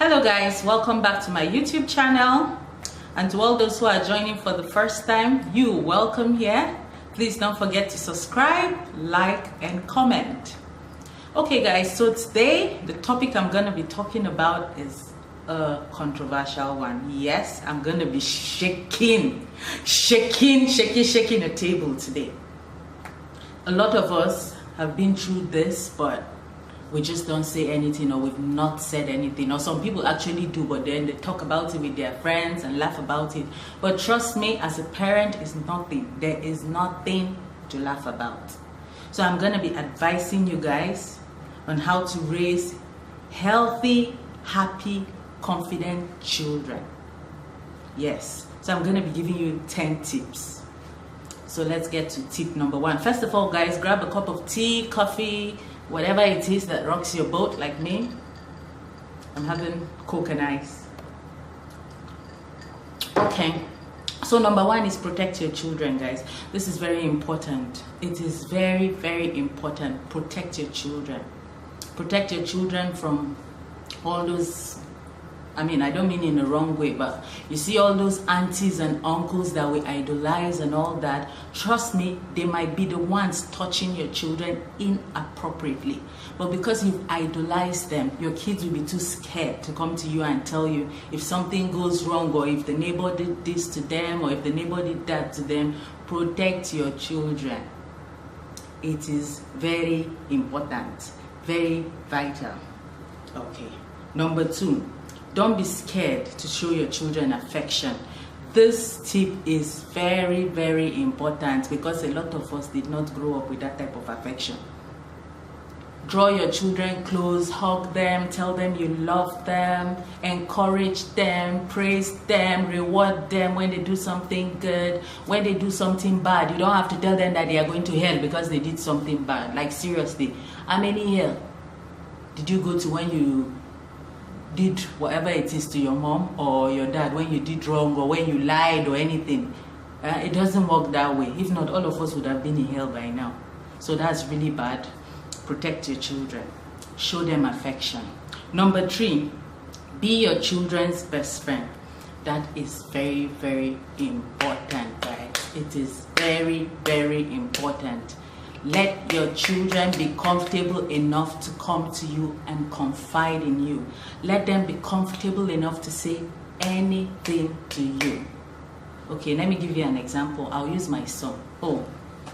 Hello guys, welcome back to my YouTube channel, and to all those who are joining for the first time, welcome here. Please don't forget to subscribe, like and comment. Okay guys, so today the topic I'm going to be talking about is a controversial one. Yes, I'm going to be shaking the table today. A lot of us have been through this, but we just don't say anything, or we've not said anything, or some people actually do, but then they talk about it with their friends and laugh about it. But trust me, as a parent, it's nothing. There is nothing to laugh about. So I'm going to be advising you guys on how to raise healthy, happy, confident children. Yes, so I'm going to be giving you 10 tips. So let's get to tip number 1. First of all, guys, grab a cup of tea, coffee, whatever it is that rocks your boat, like me. I'm having Coke and ice. Okay, so number 1 is protect your children, guys. This is very important. It is very, very important. Protect your children. Protect your children from all those, I don't mean in the wrong way, but you see all those aunties and uncles that we idolize and all that. Trust me, they might be the ones touching your children inappropriately. But because you've idolized them, your kids will be too scared to come to you and tell you if something goes wrong, or if the neighbor did this to them, or if the neighbor did that to them. Protect your children. It is very important, very vital. Okay, number 2. Don't be scared to show your children affection. This tip is very, very important because a lot of us did not grow up with that type of affection. Draw your children close, hug them, tell them you love them, encourage them, praise them, reward them when they do something good. When they do something bad, you don't have to tell them that they are going to hell because they did something bad. Like seriously, how many hell did you go to when you did whatever it is to your mom or your dad, when you did wrong or when you lied or anything? It doesn't work that way. If not, all of us would have been in hell by now. So that's really bad. Protect your children. Show them affection. Number 3, be your children's best friend. That is very, very important, guys. It is very, very important. Let your children be comfortable enough to come to you and confide in you. Let them be comfortable enough to say anything to you. Okay, let me give you an example. I'll use my son. Oh,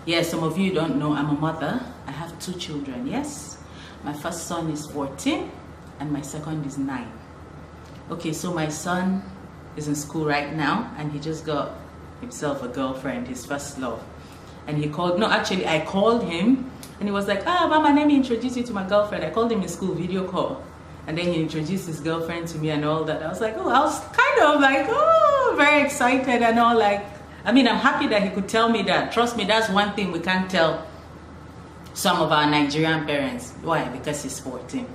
yeah, some of you don't know, I'm a mother. I have 2 children, yes. My first son is 14 and my second is 9. Okay, so my son is in school right now and he just got himself a girlfriend, his first love. And he called, no, actually I called him and he was like, Mama, let me introduce you to my girlfriend. I called him in school, video call. And then he introduced his girlfriend to me and all that. I was like, I was kind of like, very excited and all. Like, I'm happy that he could tell me that. Trust me, that's one thing we can't tell some of our Nigerian parents. Why? Because he's 14.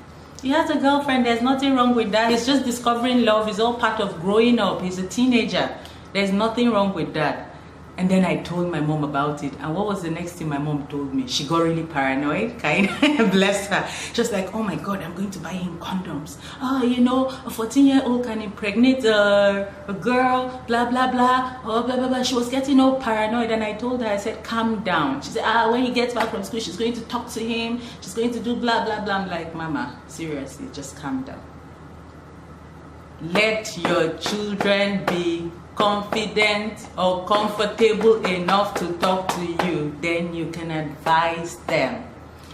He has a girlfriend, there's nothing wrong with that. He's just discovering love. It's all part of growing up. He's a teenager. There's nothing wrong with that. And then I told my mom about it. And what was the next thing my mom told me? She got really paranoid, kind of, bless her. Just like, oh my God, I'm going to buy him condoms. A 14-year-old can impregnate a girl, blah, blah, blah, blah, blah, blah. She was getting all paranoid. And I told her, I said, calm down. She said, when he gets back from school, she's going to talk to him. She's going to do blah, blah, blah. I'm like, Mama, seriously, just calm down. Let your children be confident or comfortable enough to talk to you, then you can advise them.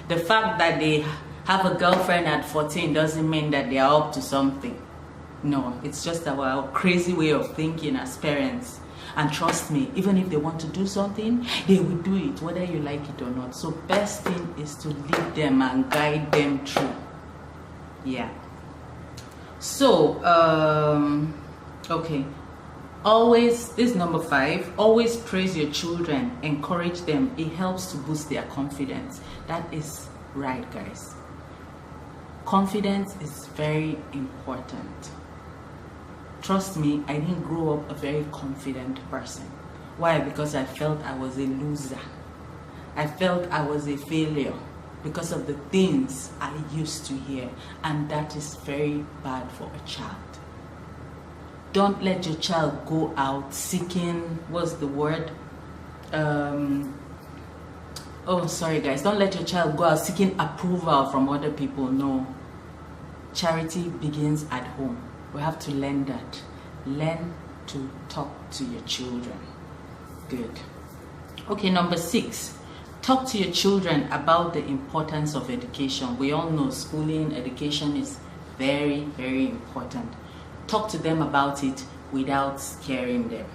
The fact that they have a girlfriend at 14 doesn't mean that they are up to something. No, it's just our crazy way of thinking as parents. And trust me, even if they want to do something, they will do it whether you like it or not. So best thing is to lead them and guide them through. Yeah. So okay, always, this is number 5, always praise your children, encourage them. It helps to boost their confidence. That is right, guys. Confidence is very important. Trust me, I didn't grow up a very confident person. Why? Because I felt I was a loser. I felt I was a failure. because of the things I used to hear, and that is very bad for a child. Don't let your child go out seeking, what's the word? Oh, sorry guys. Don't let your child go out seeking approval from other people. No. Charity begins at home. We have to learn that. Learn to talk to your children. Good. Okay, number 6. Talk to your children about the importance of education. We all know schooling, education is very, very important. Talk to them about it without scaring them.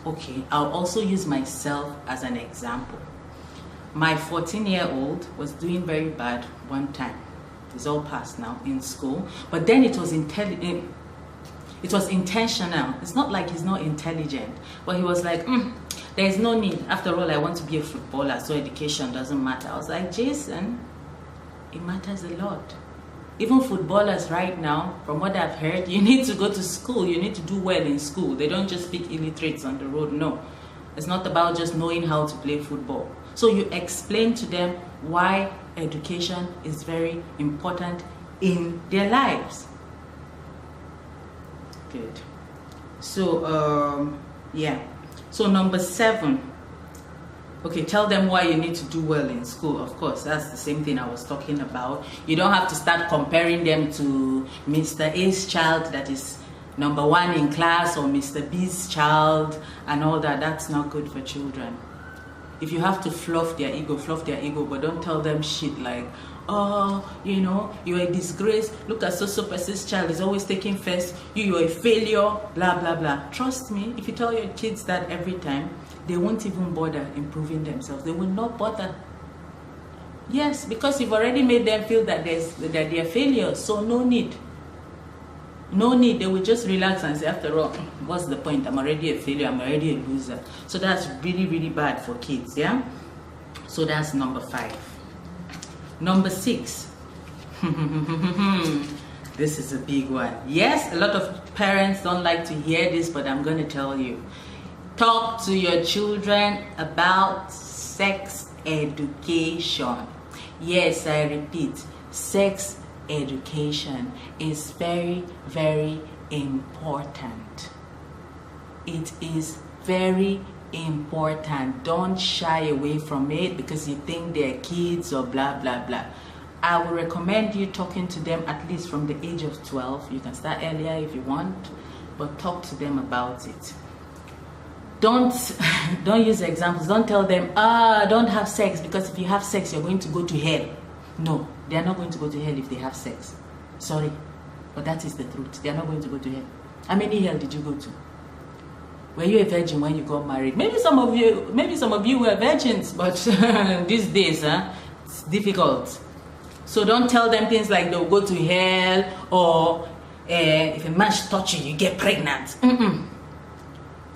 Okay, I'll also use myself as an example. My 14-year-old was doing very bad one time. It's all past now in school, but then it was intentional. It's not like he's not intelligent, but he was like, there's no need. After all, I want to be a footballer, so education doesn't matter. I was like, Jason, it matters a lot. Even footballers right now, from what I've heard, you need to go to school. You need to do well in school. They don't just pick illiterates on the road. No, it's not about just knowing how to play football. So you explain to them why education is very important in their lives. Good. So, yeah. So number 7. Okay, tell them why you need to do well in school. Of course, that's the same thing I was talking about. You don't have to start comparing them to Mr. A's child that is number 1 in class, or Mr. B's child and all that. That's not good for children. If you have to fluff their ego, but don't tell them shit like, oh, you know, you're a disgrace. Look at so person's child is always taking first. You're a failure, blah, blah, blah. Trust me, if you tell your kids that every time, they won't even bother improving themselves. They will not bother. Yes, because you've already made them feel that they're failures. So no need. No need. They will just relax and say, after all, what's the point? I'm already a failure. I'm already a loser. So that's really, really bad for kids. Yeah. So that's number 5. Number 6. This is a big one. Yes, a lot of parents don't like to hear this, but I'm going to tell you. Talk to your children about sex education. Yes, I repeat, sex education is very, very important. It is very important. Don't shy away from it because you think they're kids or blah, blah, blah. I would recommend you talking to them at least from the age of 12. You can start earlier if you want, but talk to them about it. Don't use examples. Don't tell them, don't have sex, because if you have sex, you're going to go to hell. No, they are not going to go to hell if they have sex. Sorry, but that is the truth. They are not going to go to hell. How many hell did you go to? Were you a virgin when you got married? Maybe some of you were virgins, but these days, it's difficult. So don't tell them things like they'll go to hell, or if a man touch you, you get pregnant.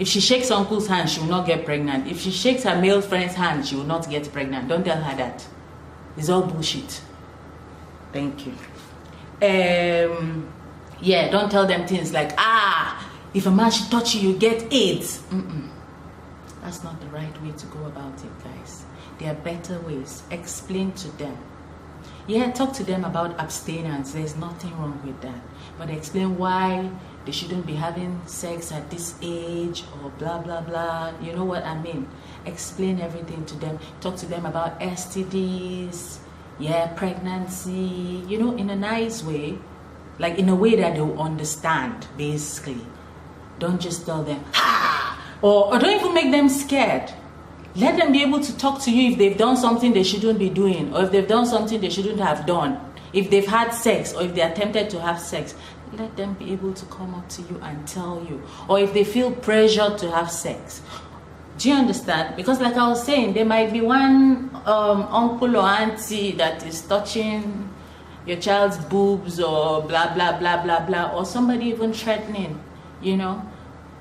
If she shakes uncle's hand, she will not get pregnant. If she shakes her male friend's hand, she will not get pregnant. Don't tell her that. It's all bullshit. Thank you. Yeah, don't tell them things like, if a man should touch you, you get AIDS. That's not the right way to go about it, guys. There are better ways. Explain to them. Yeah, talk to them about abstinence. There's nothing wrong with that. But explain why they shouldn't be having sex at this age, or blah, blah, blah. You know what I mean? Explain everything to them. Talk to them about STDs, yeah, pregnancy, you know, in a nice way. Like in a way that they'll understand, basically. Don't just tell them, or don't even make them scared. Let them be able to talk to you if they've done something they shouldn't be doing, or if they've done something they shouldn't have done. If they've had sex, or if they attempted to have sex, let them be able to come up to you and tell you. Or if they feel pressured to have sex. Do you understand? Because like I was saying, there might be one uncle or auntie that is touching your child's boobs, or blah, blah, blah, blah, blah, or somebody even threatening, you know,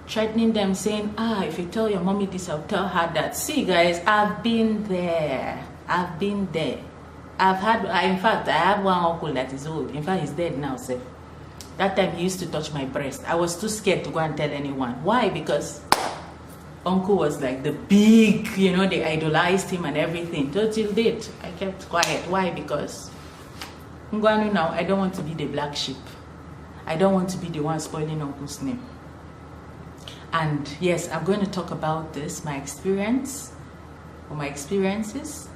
threatening them, saying, if you tell your mommy this, I'll tell her that. See, guys, I've been there. I've been there. In fact, I have one uncle that is old. In fact, he's dead now, sir. That time he used to touch my breast. I was too scared to go and tell anyone. Why? Because uncle was like the big, you know, they idolized him and everything. Till date, I kept quiet. Why? Because Ngwanu now, I don't want to be the black sheep. I don't want to be the one spoiling uncle's name. And yes, I'm going to talk about this, my experience, or my experiences.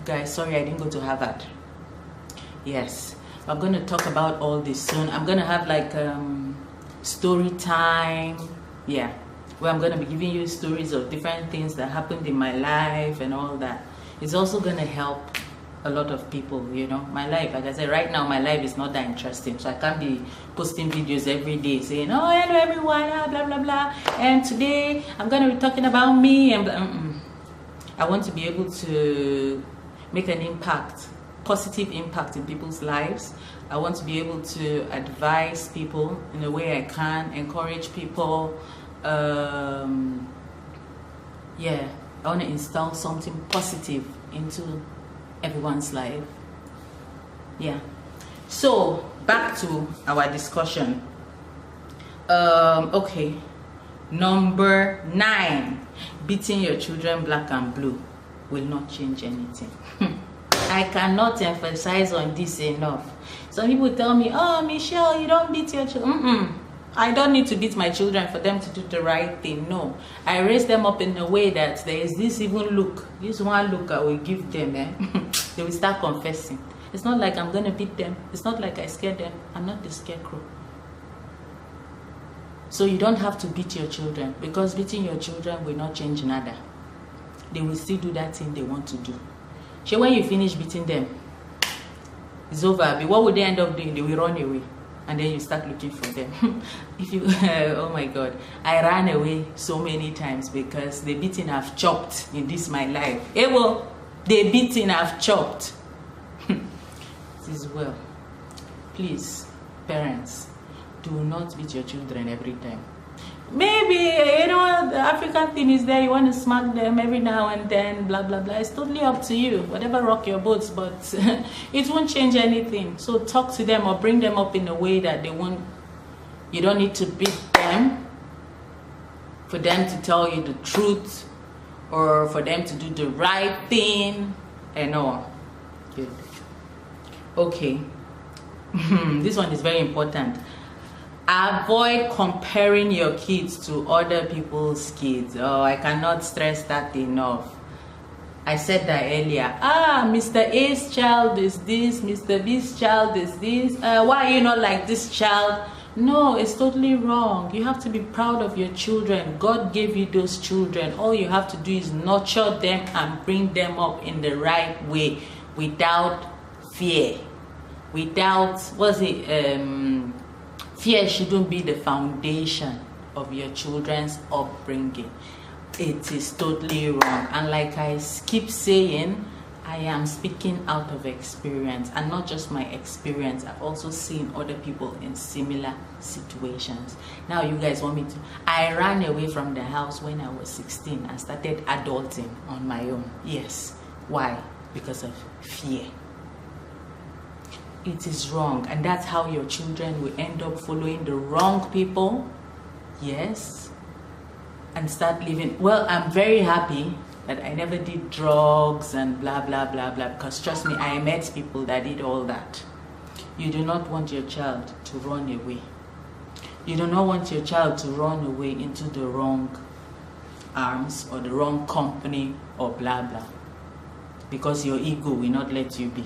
Guys, sorry I didn't go to Harvard. Yes, I'm going to talk about all this soon. I'm going to have like story time, yeah, where I'm going to be giving you stories of different things that happened in my life and all that. It's also going to help a lot of people, you know. My life, like I said, right now my life is not that interesting, so I can't be posting videos every day saying, oh, hello everyone, blah blah blah, and today I'm going to be talking about me, and I want to be able to make an impact, positive impact in people's lives. I want to be able to advise people in the way I can, encourage people. Yeah, I want to install something positive into everyone's life. Yeah. So back to our discussion. Okay. Number 9, beating your children black and blue will not change anything. I cannot emphasize on this enough. Some people tell me, oh, Michelle, you don't beat your children. I don't need to beat my children for them to do the right thing. No, I raise them up in a way that there is this even look, this one look I will give them, they will start confessing. It's not like I'm going to beat them. It's not like I scare them. I'm not the scarecrow. So you don't have to beat your children, because beating your children will not change nada. They will still do that thing they want to do. So when you finish beating them, it's over. But what would they end up doing? They will run away, and then you start looking for them. If you, oh my God, I ran away so many times because the beating I've chopped in this my life. Well, the beating I've chopped. This well. Please, parents, do not beat your children every time. Maybe, you know, the African thing is there, you want to smack them every now and then, blah blah blah. It's totally up to you, whatever rock your boats, but it won't change anything. So talk to them or bring them up in a way that they won't, you don't need to beat them for them to tell you the truth or for them to do the right thing and all. Good. Okay. This one is very important. Avoid comparing your kids to other people's kids. Oh, I cannot stress that enough. I said that earlier. Mr. A's child is this, Mr. B's child is this. Why are you not like this child? No, it's totally wrong. You have to be proud of your children. God gave you those children. All you have to do is nurture them and bring them up in the right way without fear. Without, fear shouldn't be the foundation of your children's upbringing. It is totally wrong. And like I keep saying, I am speaking out of experience, and not just my experience. I've also seen other people in similar situations. Now you guys want me to... I ran away from the house when I was 16 and started adulting on my own. Yes. Why? Because of fear. It is wrong, and that's how your children will end up following the wrong people. Yes. And start living. Well, I'm very happy that I never did drugs and blah blah blah blah, because trust me, I met people that did all that. You do not want your child to run away. You do not want your child to run away into the wrong arms or the wrong company or blah blah, because your ego will not let you be,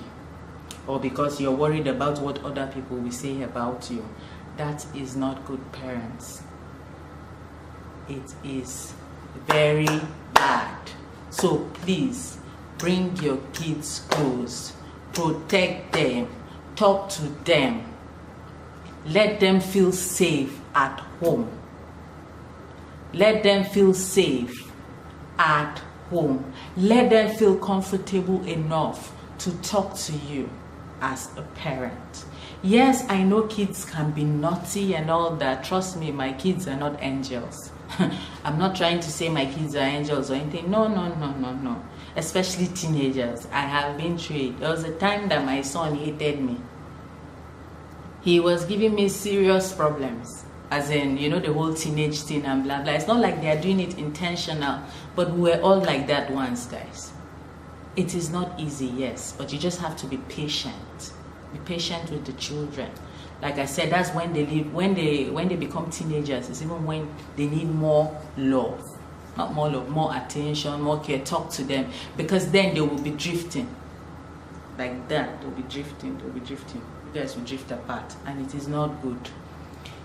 or because you're worried about what other people will say about you. That is not good parents. It is very bad. So please, bring your kids close, protect them, talk to them, let them feel safe at home. Let them feel safe at home. Let them feel comfortable enough to talk to you as a parent. Yes, I know kids can be naughty and all that. Trust me, my kids are not angels. I'm not trying to say my kids are angels or anything. No. Especially teenagers. I have been through it. There was a time that my son hated me. He was giving me serious problems. as in, you know, the whole teenage thing and blah blah. It's not like they are doing it intentional, but we were all like that once, guys. It is not easy, yes, but you just have to be patient. Be patient with the children. Like I said, that's when they live, when they become teenagers. It's even when they need more love, not more love, more attention, more care. Talk to them, because then they will be drifting like that. They'll be drifting. You guys will drift apart, and it is not good.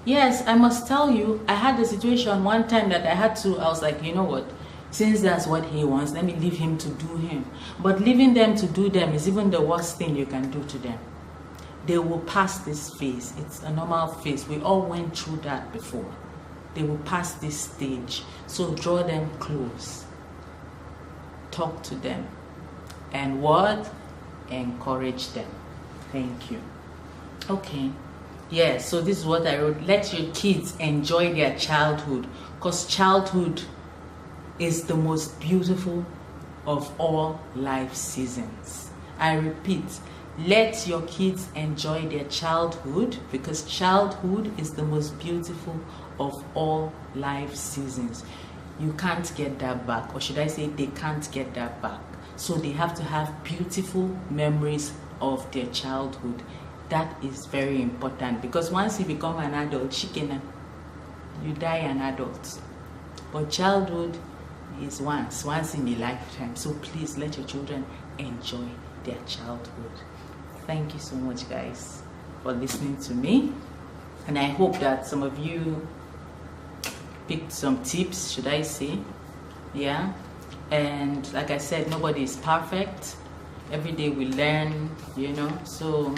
Yes, I must tell you, I had a situation one time that I was like, you know what, since that's what he wants, let me leave him to do him. But leaving them to do them is even the worst thing you can do to them. They will pass this phase. It's a normal phase. We all went through that before. They will pass this stage. So draw them close. Talk to them. And what? Encourage them. Thank you. Okay. Yeah, so this is what I wrote. Let your kids enjoy their childhood, because childhood is the most beautiful of all life seasons. I repeat, let your kids enjoy their childhood, because childhood is the most beautiful of all life seasons. You can't get that back, or should I say they can't get that back. So they have to have beautiful memories of their childhood. That is very important, because once you become an adult, you die an adult. But childhood is once in a lifetime. So please let your children enjoy their childhood. Thank you so much, guys, for listening to me. And I hope that some of you picked some tips, should I say. Yeah. And like I said, nobody is perfect. Every day we learn, you know. So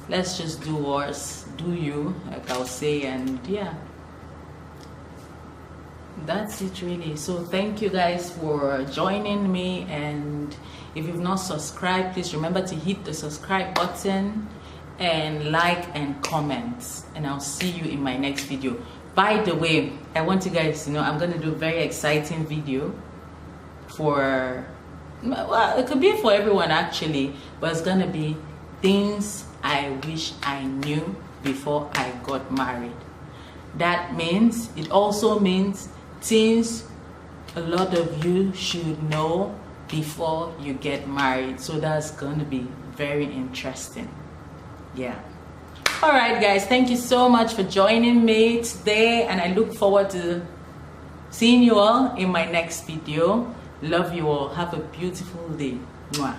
let's just do ours, do you, like I'll say, and yeah, that's it really. So thank you guys for joining me, and if you've not subscribed, please remember to hit the subscribe button and like and comment, and I'll see you in my next video. By the way, I want you guys to know I'm going to do a very exciting video for, well, it could be for everyone actually, but it's going to be things I wish I knew before I got married. That means, it also means things a lot of you should know before you get married. So that's going to be very interesting. Yeah. All right, guys, thank you so much for joining me today, and I look forward to seeing you all in my next video. Love you all. Have a beautiful day. Mwah.